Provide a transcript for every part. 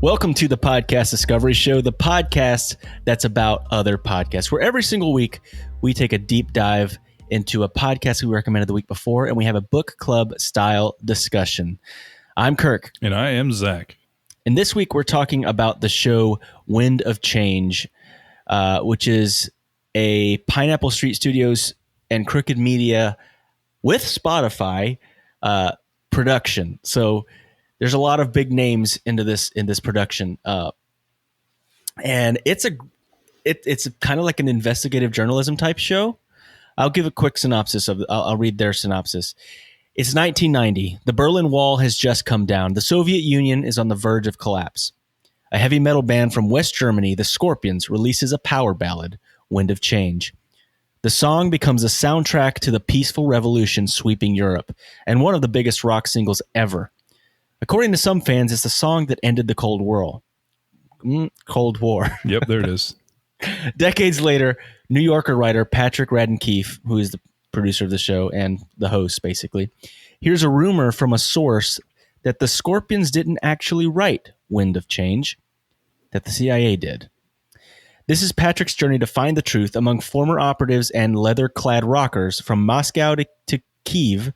Welcome to the Podcast Discovery Show, the podcast that's about other podcasts, where every single week we take a deep dive into a podcast we recommended the week before, and we have a book club style discussion. I'm Kirk. And I am Zach. And this week we're talking about the show Wind of Change, which is a Pineapple Street Studios and Crooked Media with Spotify production. So there's a lot of big names in this production, and it's kind of like an investigative journalism type show. I'll give a quick synopsis I'll read their synopsis. It's 1990. The Berlin Wall has just come down. The Soviet Union is on the verge of collapse. A heavy metal band from West Germany, the Scorpions, releases a power ballad, Wind of Change. The song becomes a soundtrack to the peaceful revolution sweeping Europe, and one of the biggest rock singles ever. According to some fans, it's the song that ended the Cold War. Cold War. Yep, there it is. Decades later, New Yorker writer Patrick Radden Keefe, who is the producer of the show and the host, basically, hears a rumor from a source that the Scorpions didn't actually write Wind of Change, that the CIA did. This is Patrick's journey to find the truth among former operatives and leather-clad rockers from Moscow to Kiev.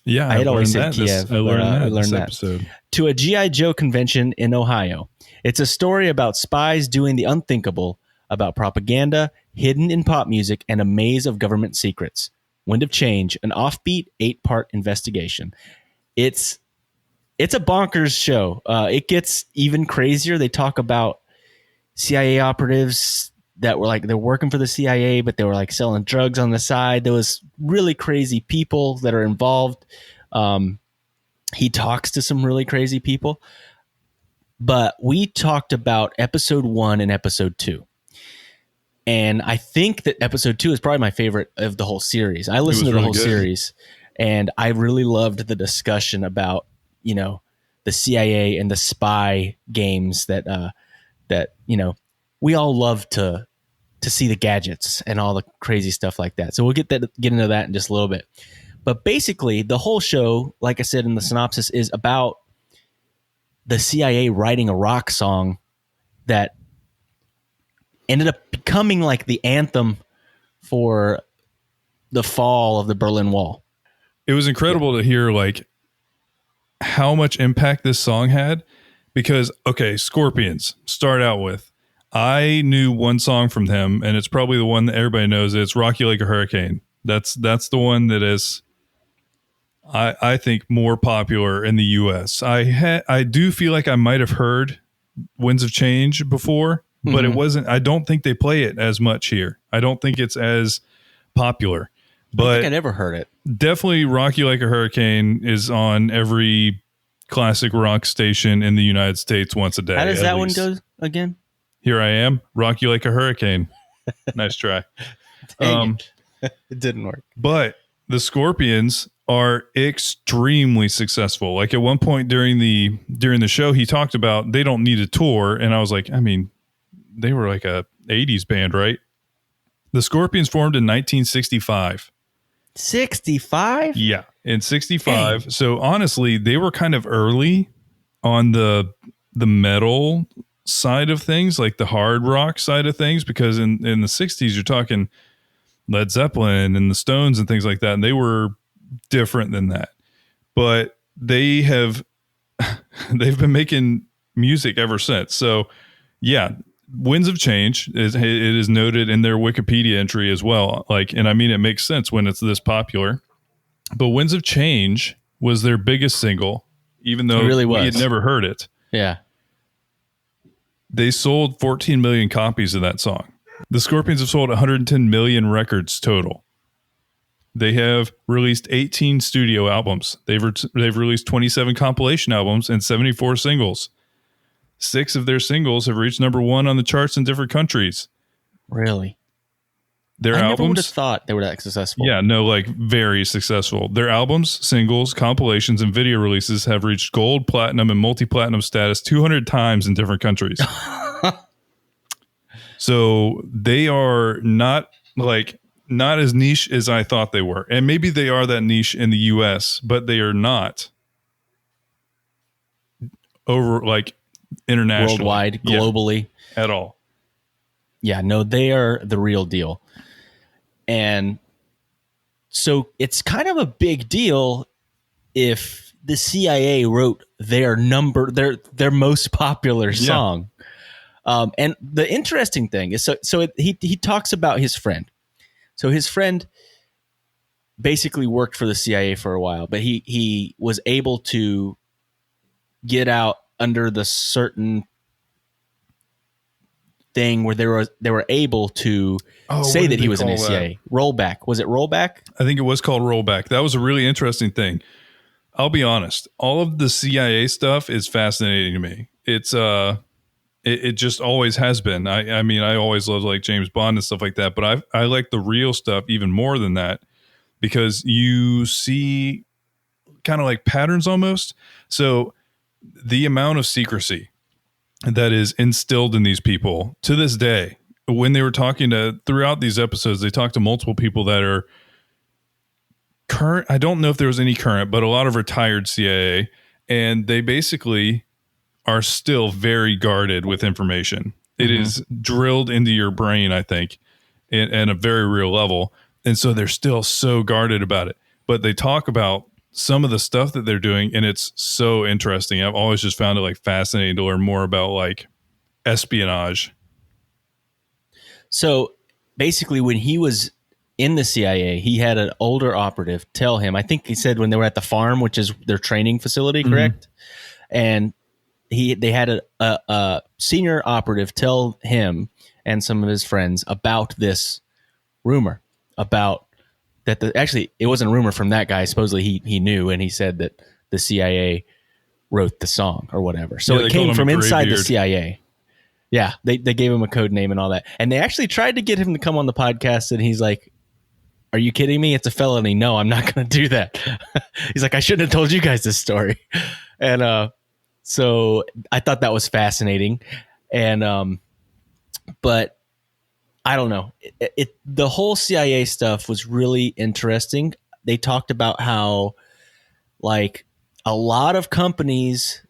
Yeah, I had always said Kiev. I learned that this episode. To a G.I. Joe convention in Ohio. It's a story about spies doing the unthinkable, about propaganda hidden in pop music, and a maze of government secrets. Wind of Change, an offbeat 8-part investigation. It's a bonkers show. It gets even crazier. They talk about CIA operatives that were like, they're working for the CIA, but they were like selling drugs on the side. There was really crazy people that are involved. He talks to some really crazy people, but we talked about episode 1 and episode 2. And I think that episode 2 is probably my favorite of the whole series. I listened to the whole series, and I really loved the discussion about, the CIA and the spy games that we all love to see the gadgets and all the crazy stuff like that. So we'll get into that in just a little bit. But basically, the whole show, like I said in the synopsis, is about the CIA writing a rock song that ended up becoming like the anthem for the fall of the Berlin Wall. It was incredible to hear like how much impact this song had, because, okay, Scorpions, start out with, I knew one song from them, and it's probably the one that everybody knows. It's Rock You Like a Hurricane. That's the one that is, I think, more popular in the U.S. I do feel like I might have heard Winds of Change before, but it wasn't. I don't think they play it as much here. I don't think it's as popular. But I think I never heard it. Definitely Rock You Like a Hurricane is on every classic rock station in the United States once a day. How does that one go again? Here I am, rock you like a hurricane. Nice try. It didn't work. But the Scorpions are extremely successful. Like at one point during the show, he talked about they don't need a tour, and I was like, I mean, they were like a 80s band, right? The Scorpions formed in 1965. 65? Yeah, in 65. Dang. So honestly, they were kind of early on the metal side of things, like the hard rock side of things, because in the 60s you're talking Led Zeppelin and the Stones and things like that, and they were different than that. But they've been making music ever since. So yeah, Winds of Change it is noted in their Wikipedia entry as well. Like, and I mean, it makes sense when it's this popular. But Winds of Change was their biggest single, even though we had never heard it. Yeah. They sold 14 million copies of that song. The Scorpions have sold 110 million records total. They have released 18 studio albums. They've released 27 compilation albums and 74 singles. 6 of their singles have reached number 1 on the charts in different countries. Really? Their I albums, never would have thought they were that successful. Yeah, no, like very successful. Their albums, singles, compilations, and video releases have reached gold, platinum, and multi-platinum status 200 times in different countries. So they are not as niche as I thought they were. And maybe they are that niche in the US, but they are not over like internationally, worldwide, globally. At all. Yeah, no, they are the real deal. And so it's kind of a big deal if the CIA wrote their most popular song. And the interesting thing is, he talks about his friend. So his friend basically worked for the CIA for a while, but he was able to get out under the certain thing where they were able to say that he was in the CIA. Rollback. Was it rollback? I think it was called rollback. That was a really interesting thing. I'll be honest. All of the CIA stuff is fascinating to me. It's it just always has been. I mean, I always loved like James Bond and stuff like that, but I like the real stuff even more than that, because you see kind of like patterns almost. So the amount of secrecy that is instilled in these people to this day, when they were talking to throughout these episodes, they talked to multiple people that are current. I don't know if there was any current, but a lot of retired CIA, and they basically are still very guarded with information. It is drilled into your brain, I think, in a very real level. And so they're still so guarded about it. But they talk about some of the stuff that they're doing, and it's so interesting. I've always just found it like fascinating to learn more about like espionage. So basically, when he was in the CIA, he had an older operative tell him, I think he said when they were at the farm, which is their training facility, correct? And they had a senior operative tell him and some of his friends about this rumor, about that actually it wasn't a rumor from that guy. Supposedly he knew, and he said that the CIA wrote the song or whatever. So it came from inside the CIA. Yeah, they gave him a code name and all that. And they actually tried to get him to come on the podcast, and he's like, "Are you kidding me? It's a felony. No, I'm not going to do that." He's like, "I shouldn't have told you guys this story." And so I thought that was fascinating. And but I don't know. The whole CIA stuff was really interesting. They talked about how like a lot of companies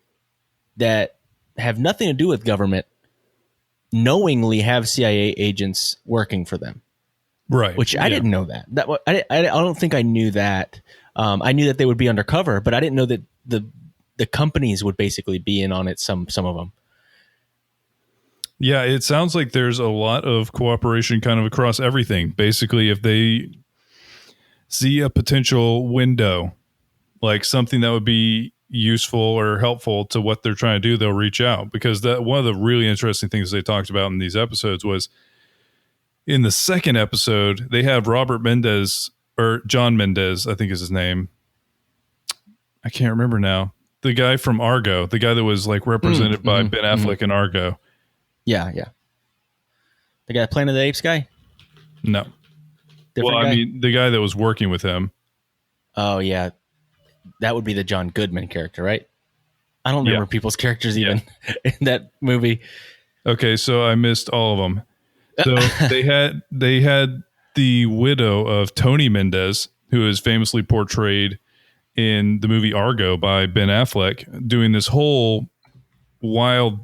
that have nothing to do with government knowingly have CIA agents working for them. Right. Which I didn't know that. I don't think I knew that. I knew that they would be undercover, but I didn't know that the companies would basically be in on it. Some of them. Yeah, it sounds like there's a lot of cooperation kind of across everything. Basically, if they see a potential window, like something that would be useful or helpful to what they're trying to do, they'll reach out. Because that one of the really interesting things they talked about in these episodes was in the second episode, they have Robert Mendez, or John Mendez, I think is his name. I can't remember now. The guy from Argo, the guy that was like represented by Ben Affleck in Argo. Yeah. The guy Planet of the Apes guy? No. Different guy? I mean, the guy that was working with him. Oh, yeah. That would be the John Goodman character, right? I don't remember people's characters even in that movie. Okay, so I missed all of them. So they had the widow of Tony Mendez, who is famously portrayed in the movie Argo by Ben Affleck, doing this whole wild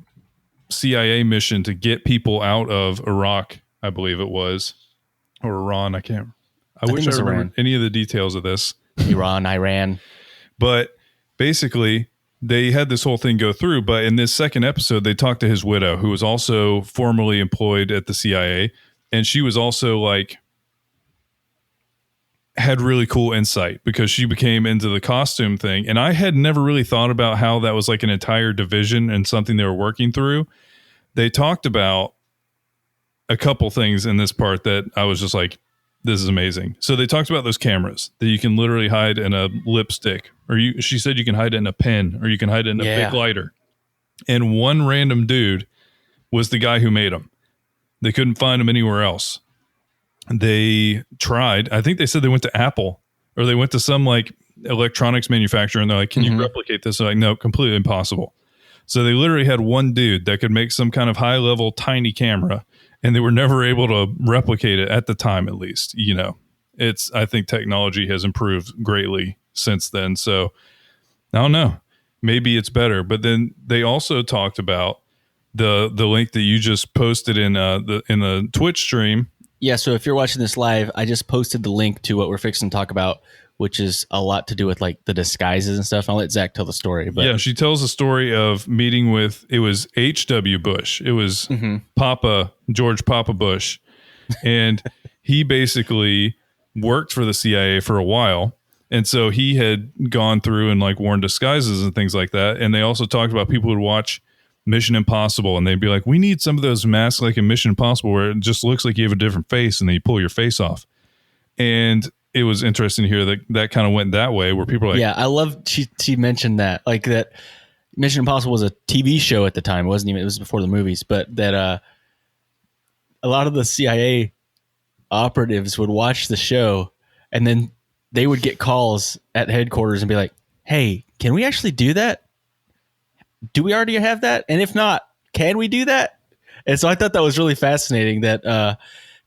CIA mission to get people out of Iraq, I believe it was, or Iran. I wish I remembered Iran. Any of the details of this. Iran. But basically, they had this whole thing go through. But in this second episode, they talked to his widow, who was also formerly employed at the CIA. And she was also like, had really cool insight because she became into the costume thing. And I had never really thought about how that was like an entire division and something they were working through. They talked about a couple things in this part that I was just like, this is amazing. So they talked about those cameras that you can literally hide in a lipstick, or she said you can hide it in a pen, or you can hide it in a big lighter. And one random dude was the guy who made them. They couldn't find him anywhere else. They tried. I think they said they went to Apple, or they went to some like electronics manufacturer, and they're like, can you replicate this? They're like, no, completely impossible. So they literally had one dude that could make some kind of high level tiny camera, and they were never able to replicate it at the time, at least. You know, I think technology has improved greatly since then. So I don't know. maybe it's better. But then they also talked about the link that you just posted in the Twitch stream. Yeah, so if you're watching this live, I just posted the link to what we're fixing to talk about, which is a lot to do with like the disguises and stuff. I'll let Zach tell the story. But Yeah, she tells the story of meeting with, it was H.W. Bush. It was George Papa Bush. And he basically worked for the CIA for a while. And so he had gone through and like worn disguises and things like that. And they also talked about people who would watch Mission Impossible and they'd be like, we need some of those masks like in Mission Impossible where it just looks like you have a different face and then you pull your face off. And it was interesting to hear that kind of went that way where people are like, yeah, I love she mentioned that, like that Mission Impossible was a TV show at the time. It wasn't even, it was before the movies, but that a lot of the CIA operatives would watch the show and then they would get calls at headquarters and be like, hey, can we actually do that? Do we already have that? And if not, can we do that? And so I thought that was really fascinating that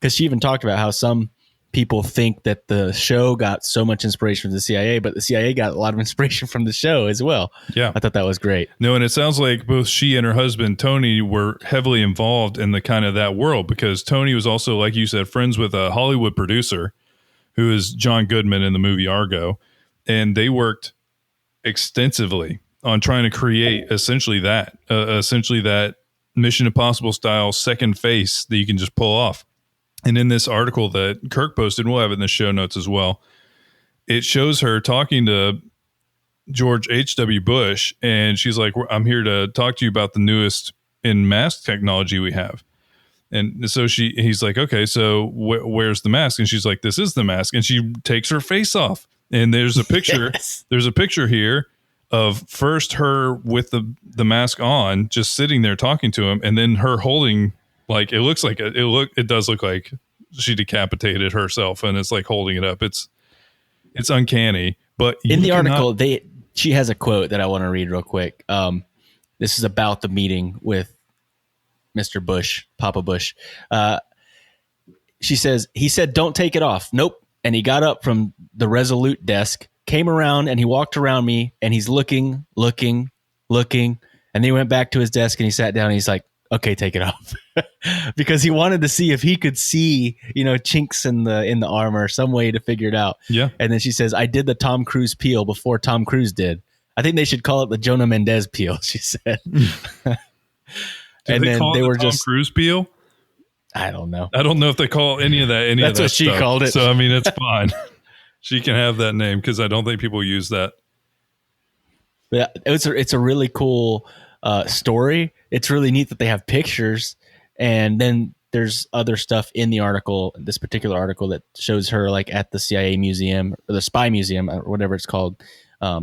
because she even talked about how some people think that the show got so much inspiration from the CIA, but the CIA got a lot of inspiration from the show as well. Yeah. I thought that was great. No, and it sounds like both she and her husband, Tony, were heavily involved in the kind of that world because Tony was also, like you said, friends with a Hollywood producer who is John Goodman in the movie Argo. And they worked extensively on trying to create essentially that Mission Impossible style second face that you can just pull off. And in this article that Kirk posted, we'll have it in the show notes as well, it shows her talking to George H.W. Bush, and she's like, I'm here to talk to you about the newest in mask technology we have. And so he's like, okay, so where's the mask? And she's like, this is the mask. And she takes her face off. And there's a picture. Yes. There's a picture here of first her with the mask on, just sitting there talking to him, and then her holding, like, it looks like it does look like she decapitated herself, and it's like holding it up. It's uncanny. But in the article, she has a quote that I want to read real quick. This is about the meeting with Mr. Bush, Papa Bush. She says, he said, don't take it off. Nope. And he got up from the Resolute desk, came around, and he walked around me, and he's looking. And then he went back to his desk, and he sat down, and he's like, okay, take it off. Because he wanted to see if he could see, chinks in the armor, some way to figure it out. Yeah. And then she says, I did the Tom Cruise peel before Tom Cruise did. I think they should call it the Jonah Mendez peel, she said. And then they were just Tom Cruise peel. I don't know. I don't know if they call any of that. That's what she called it. So I mean, it's fine. She can have that name because I don't think people use that. Yeah, it's a really cool story. It's really neat that they have pictures, and then there's other stuff in the article, this particular article, that shows her like at the CIA museum or the spy museum or whatever it's called,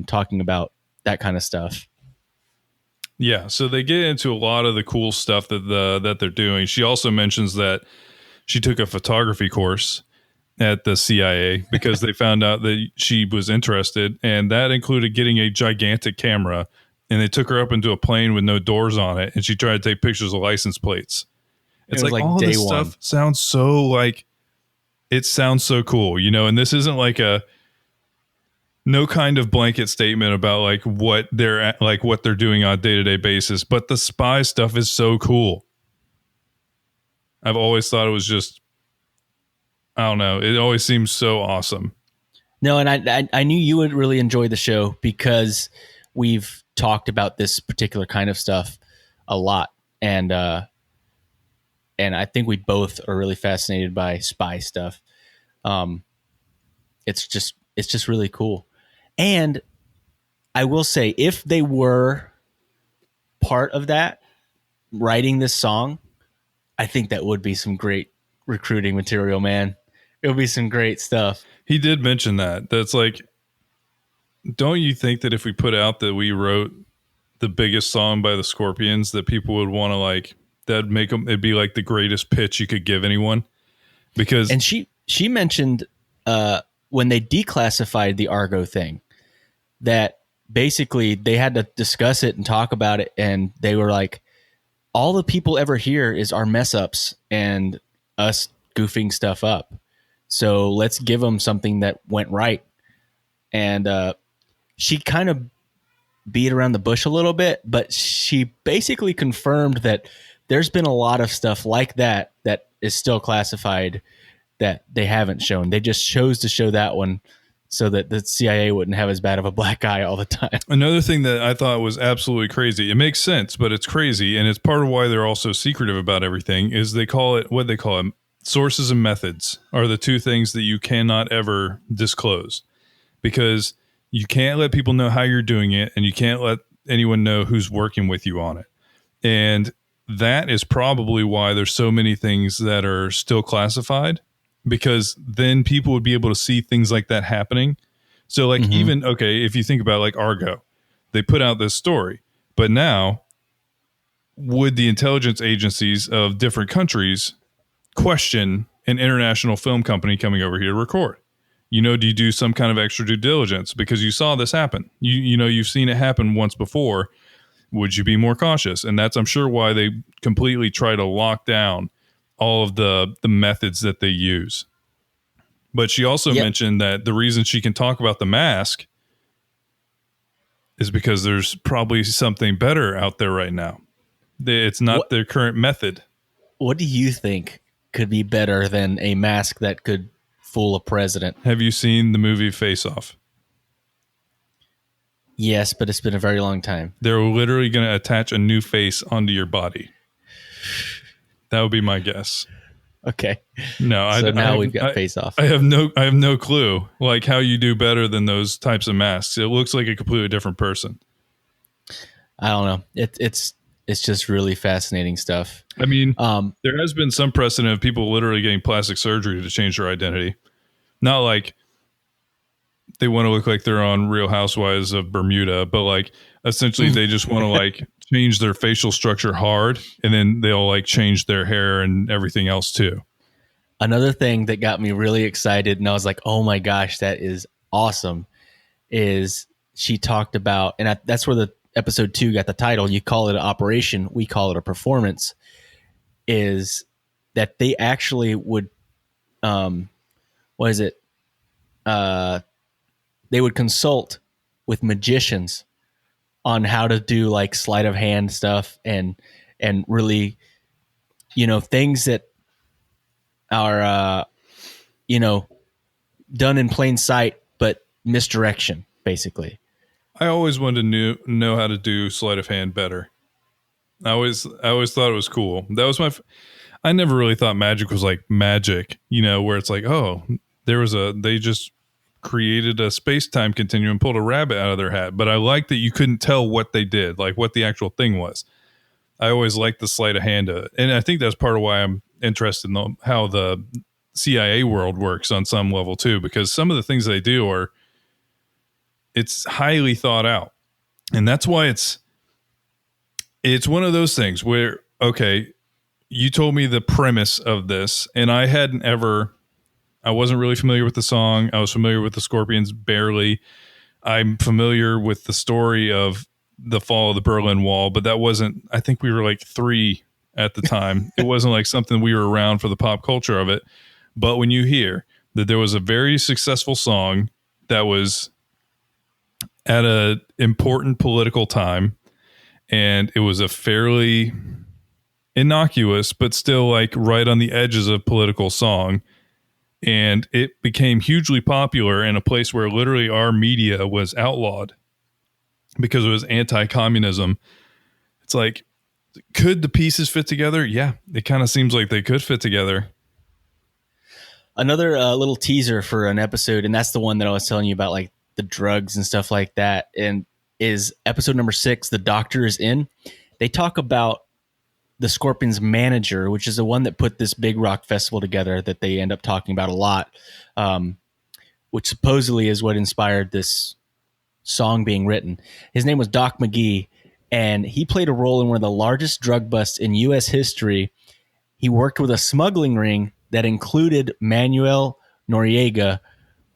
talking about that kind of stuff. Yeah, so they get into a lot of the cool stuff that they're doing. She also mentions that she took a photography course at the CIA because they found out that she was interested, and that included getting a gigantic camera, and they took her up into a plane with no doors on it, and she tried to take pictures of license plates. It's like all this stuff sounds so it sounds so cool, and this isn't like no kind of blanket statement about like what they're doing on a day-to-day basis, but the spy stuff is so cool. I've always thought it was just, I don't know, it always seems so awesome. No, and I knew you would really enjoy the show because we've talked about this particular kind of stuff a lot, and I think we both are really fascinated by spy stuff. It's just really cool. And I will say, if they were part of that, writing this song, I think that would be some great recruiting material, man. It would be some great stuff. He did mention that. That's like, don't you think that if we put out that we wrote the biggest song by the Scorpions, that people would want to that'd make them, it'd be like the greatest pitch you could give anyone? Because, and she mentioned when they declassified the Argo thing, that basically they had to discuss it and talk about it, and they were like, all the people ever hear is our mess ups and us goofing stuff up, so let's give them something that went right. And she kind of beat around the bush a little bit, but she basically confirmed that there's been a lot of stuff like that that is still classified that they haven't shown. They just chose to show that one so that the CIA wouldn't have as bad of a black eye all the time. Another thing that I thought was absolutely crazy. It makes sense, but it's crazy, and it's part of why they're also secretive about everything. Is they call it what they call them sources and methods are the two things that you cannot ever disclose, because you can't let people know how you're doing it, and you can't let anyone know who's working with you on it. And that is probably why there's so many things that are still classified, because then people would be able to see things like that happening. So like even, okay, if you think about like Argo, they put out this story, but now would the intelligence agencies of different countries question an international film company coming over here to record? You know, do you do some kind of extra due diligence because you saw this happen? You know, you've seen it happen once before. Would you be more cautious? And that's, I'm sure, why they completely try to lock down all of the methods that they use. But she also mentioned that the reason she can talk about the mask is because there's probably something better out there right now. It's not their current method. What do you think could be better than a mask that could fool a president? Have you seen the movie Face Off? Yes, but it's been a very long time. They're literally going to attach a new face onto your body. That would be my guess. Okay. No, so we've got Face Off. I have no clue like how you do better than those types of masks. It looks like a completely different person. I don't know. It's just really fascinating stuff. I mean, there has been some precedent of people literally getting plastic surgery to change their identity. Not like they want to look like they're on Real Housewives of Bermuda, but like essentially they just want to like change their facial structure hard, and then they'll like change their hair and everything else too. Another thing that got me really excited, and I was like, oh my gosh, that is awesome, is she talked about, and that's where the episode 2 got the title. You call it an operation, we call it a performance, is that they actually would, they would consult with magicians on how to do like sleight of hand stuff and really, things that are, done in plain sight, but misdirection, basically. I always wanted to know how to do sleight of hand better. I always thought it was cool. That was I never really thought magic was like magic, where it's like, oh, they just created a space-time continuum, pulled a rabbit out of their hat. But I like that you couldn't tell what they did, like what the actual thing was. I always liked the sleight of hand. And I think that's part of why I'm interested in how the CIA world works on some level too, because some of the things they do it's highly thought out. And that's why it's one of those things where, okay, you told me the premise of this, and I wasn't really familiar with the song. I was familiar with the Scorpions barely. I'm familiar with the story of the fall of the Berlin Wall, but I think we were like 3 at the time. It wasn't like something we were around for the pop culture of it. But when you hear that there was a very successful song that was at an important political time, and it was a fairly innocuous, but still like right on the edges of political song, and it became hugely popular in a place where literally our media was outlawed because it was anti-communism. It's like, could the pieces fit together? Yeah, it kind of seems like they could fit together. Another little teaser for an episode, and that's the one that I was telling you about, like the drugs and stuff like that, and is episode number 6, The Doctor is In. They talk about the Scorpions manager, which is the one that put this big rock festival together that they end up talking about a lot, which supposedly is what inspired this song being written. His name was Doc McGee, and he played a role in one of the largest drug busts in U.S. history. He worked with a smuggling ring that included Manuel Noriega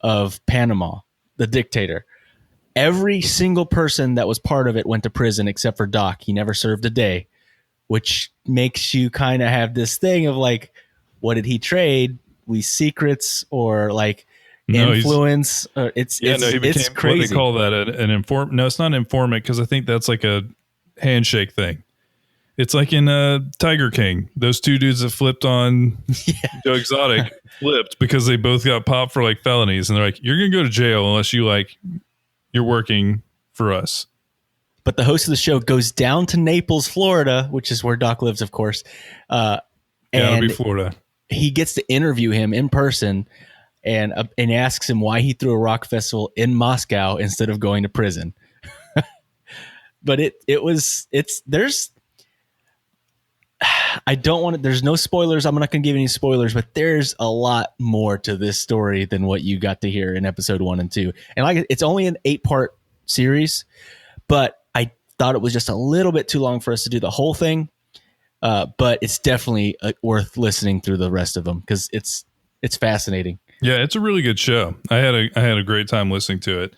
of Panama, the dictator. Every single person that was part of it went to prison except for Doc. He never served a day, which makes you kind of have this thing of like, what did he trade? Secrets, or like, No, influence. he It's became what they crazy. call that an informant. No, it's not an informant because I think that's like a handshake thing. It's like in Tiger King. Those two dudes that flipped on Joe Exotic flipped because they both got popped for like felonies, and they're like, "You're gonna go to jail unless you're working for us." But the host of the show goes down to Naples, Florida, which is where Doc lives, of course. Gotta And be Florida. he gets to interview him in person and asks him why he threw a rock festival in Moscow instead of going to prison. But there's I don't want to, there's no spoilers. I'm not going to give any spoilers, but there's a lot more to this story than what you got to hear in episode 1 and 2. And like, it's only an 8-part series, but I thought it was just a little bit too long for us to do the whole thing. But it's definitely worth listening through the rest of them because it's fascinating. Yeah, it's a really good show. I had a great time listening to it.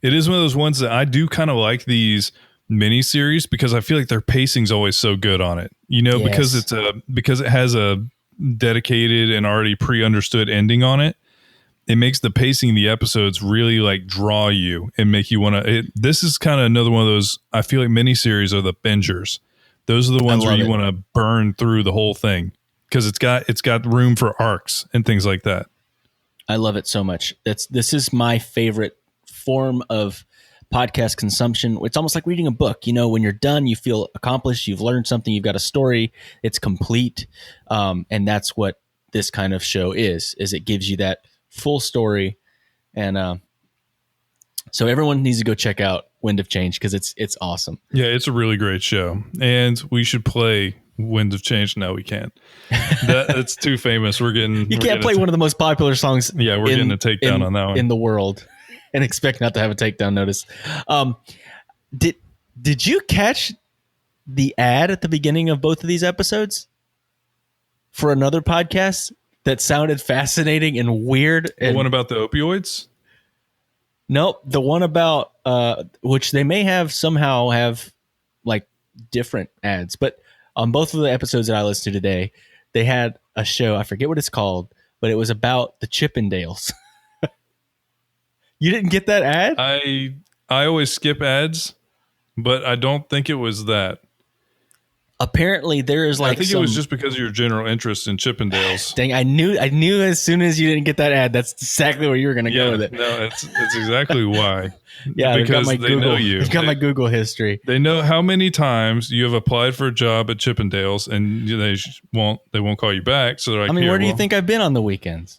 It is one of those ones that I do kind of like these miniseries because I feel like their pacing's always so good on it. Yes. Because it has a dedicated and already pre-understood ending on it. It makes the pacing of the episodes really like draw you and make you want to. This is kind of another one of those. I feel like miniseries are the bingers. Those are the ones where you want to burn through the whole thing because it's got room for arcs and things like that. I love it so much. This is my favorite form of podcast consumption. It's almost like reading a book. You know, when you're done, you feel accomplished. You've learned something. You've got a story. It's complete, and that's what this kind of show is it gives you that full story. And so everyone needs to go check out Wind of Change because it's awesome. Yeah, it's a really great show, and we should play Wind of Change. No, we can't. That's too famous. You can't play one of the most popular songs. Yeah, we're getting a takedown on that one in the world, and expect not to have a takedown notice. Did you catch the ad at the beginning of both of these episodes for another podcast that sounded fascinating and weird? The one about the opioids? Nope. The one about which they may have like different ads, but on both of the episodes that I listened to today, they had a show. I forget what it's called, but it was about the Chippendales. You didn't get that ad? I always skip ads, but I don't think it was that. Apparently, there is like I think it was just because of your general interest in Chippendales. Dang, I knew as soon as you didn't get that ad, that's exactly where you were going to go with it. No, it's exactly why. Yeah, because they know you. They've got my Google history. They know how many times you have applied for a job at Chippendales, and they won't call you back. So they're like, where do you think I've been on the weekends?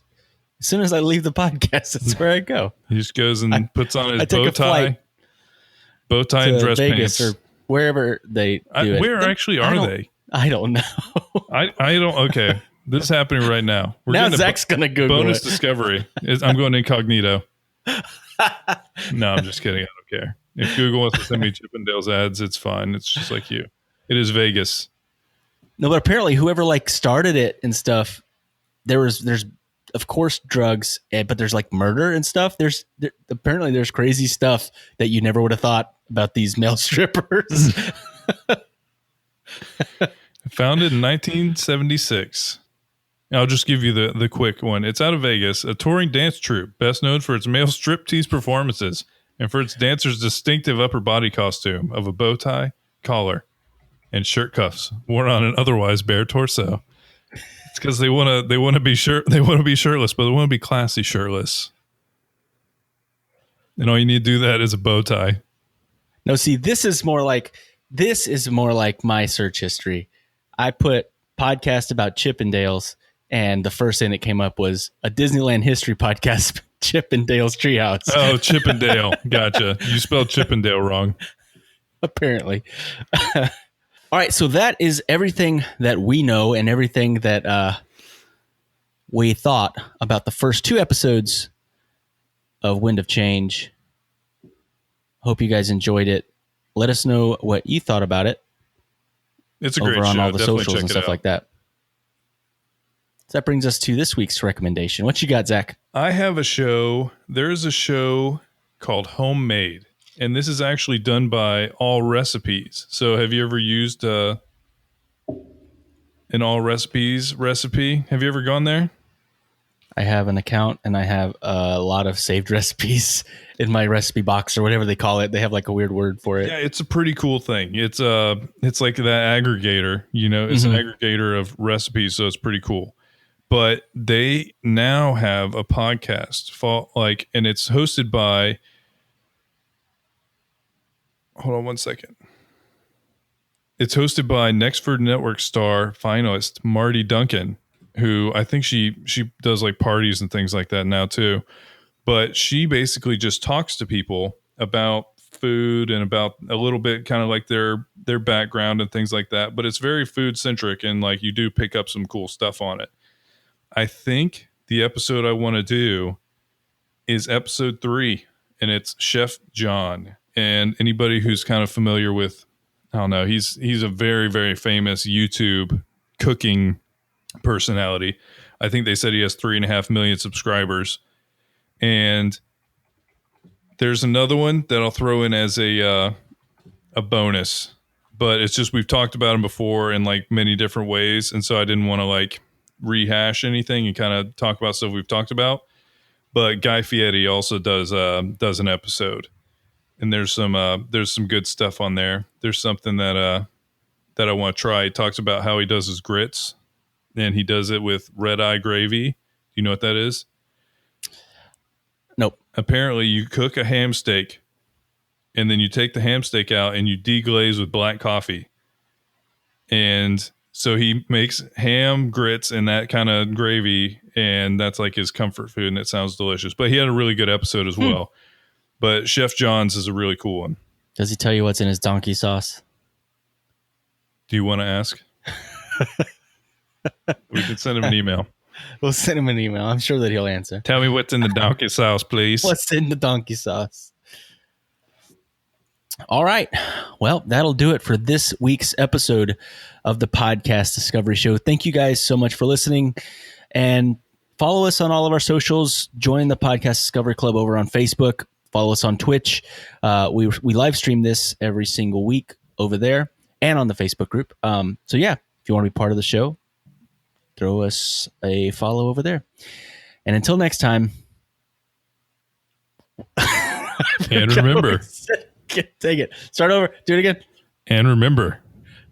As soon as I leave the podcast, that's where I go. He just goes and puts on his bow tie and dress Vegas pants. Or wherever they do it. Where actually are they? I don't know. I don't. Okay, this is happening right now. Now Zach's gonna Google bonus it. discovery. I'm going incognito. No, I'm just kidding. I don't care. If Google wants to send me Chippendales ads, it's fine. It's just like you. It is Vegas. No, but apparently whoever like started it and stuff, there's of course drugs, but there's like murder and stuff. Apparently there's crazy stuff that you never would have thought about these male strippers. Founded in 1976. I'll just give you the quick one. It's out of Vegas, a touring dance troupe, best known for its male striptease performances and for its dancers' distinctive upper body costume of a bow tie, collar, and shirt cuffs worn on an otherwise bare torso. It's because they want to be shirtless, but they want to be classy shirtless. And all you need to do that is a bow tie. No, see, this is more like my search history. I put podcast about Chippendales, and the first thing that came up was a Disneyland history podcast, Chippendales Treehouse. Oh, Chippendale. Gotcha. You spelled Chippendale wrong. Apparently. All right, so that is everything that we know and everything that we thought about the first 2 episodes of Wind of Change. Hope you guys enjoyed it. Let us know what you thought about it. It's a great show. On all the Definitely socials and stuff like that. So that brings us to this week's recommendation. What you got, Zach? I have a show. There's a show called Homemade. And this is actually done by All Recipes. So have you ever used an All Recipes recipe? Have you ever gone there? I have an account and I have a lot of saved recipes in my recipe box or whatever they call it. They have like a weird word for it. Yeah, it's a pretty cool thing. It's like that aggregator, it's an aggregator of recipes, so it's pretty cool. But they now have a podcast and it's hosted by, hold on one second. It's hosted by Nextford Network star finalist Marty Duncan, who I think she does like parties and things like that now too. But she basically just talks to people about food and about a little bit kind of like their background and things like that. But it's very food centric, and like you do pick up some cool stuff on it. I think the episode I want to do is episode 3, and it's Chef John. And anybody who's kind of familiar with, I don't know, he's a very, very famous YouTube cooking personality. I think they said he has 3.5 million subscribers. And there's another one that I'll throw in as a bonus, but it's just we've talked about him before in like many different ways, and so I didn't want to like rehash anything and kind of talk about stuff we've talked about. But Guy Fieri also does an episode, and there's some good stuff on there. There's something that I want to try. He talks about how he does his grits, and he does it with red eye gravy. Do you know what that is? Nope. Apparently, you cook a ham steak, and then you take the ham steak out and you deglaze with black coffee. And so he makes ham grits and that kind of gravy, and that's like his comfort food, and it sounds delicious. But he had a really good episode as well. But Chef John's is a really cool one. Does he tell you what's in his donkey sauce? Do you want to ask? We can send him an email. We'll send him an email. I'm sure that he'll answer. Tell me what's in the donkey sauce, please. What's in the donkey sauce? All right. Well, that'll do it for this week's episode of the Podcast Discovery Show. Thank you guys so much for listening, and follow us on all of our socials. Join the Podcast Discovery Club over on Facebook. Follow us on Twitch. We live stream this every single week over there and on the Facebook group. So yeah, if you want to be part of the show, throw us a follow over there. And until next time. And remember. Take it. Start over. Do it again. And remember.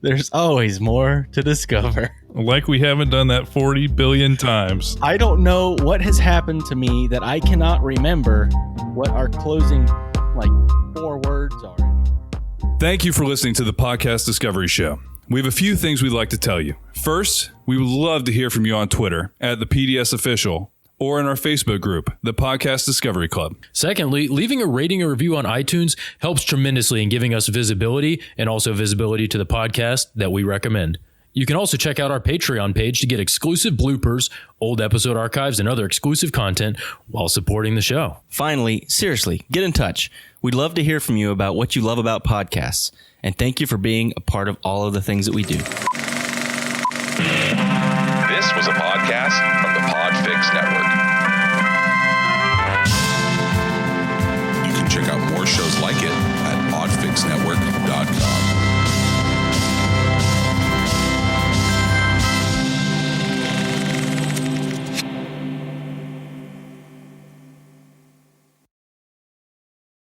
There's always more to discover. Like we haven't done that 40 billion times. I don't know what has happened to me that I cannot remember what our closing, 4 words are. Thank you for listening to the Podcast Discovery Show. We have a few things we'd like to tell you. First, we would love to hear from you on Twitter at the PDS Official or in our Facebook group, the Podcast Discovery Club. Secondly, leaving a rating or review on iTunes helps tremendously in giving us visibility and also visibility to the podcast that we recommend. You can also check out our Patreon page to get exclusive bloopers, old episode archives, and other exclusive content while supporting the show. Finally, seriously, get in touch. We'd love to hear from you about what you love about podcasts. And thank you for being a part of all of the things that we do. This was a podcast from the Podfix Network. You can check out more shows like it at podfixnetwork.com.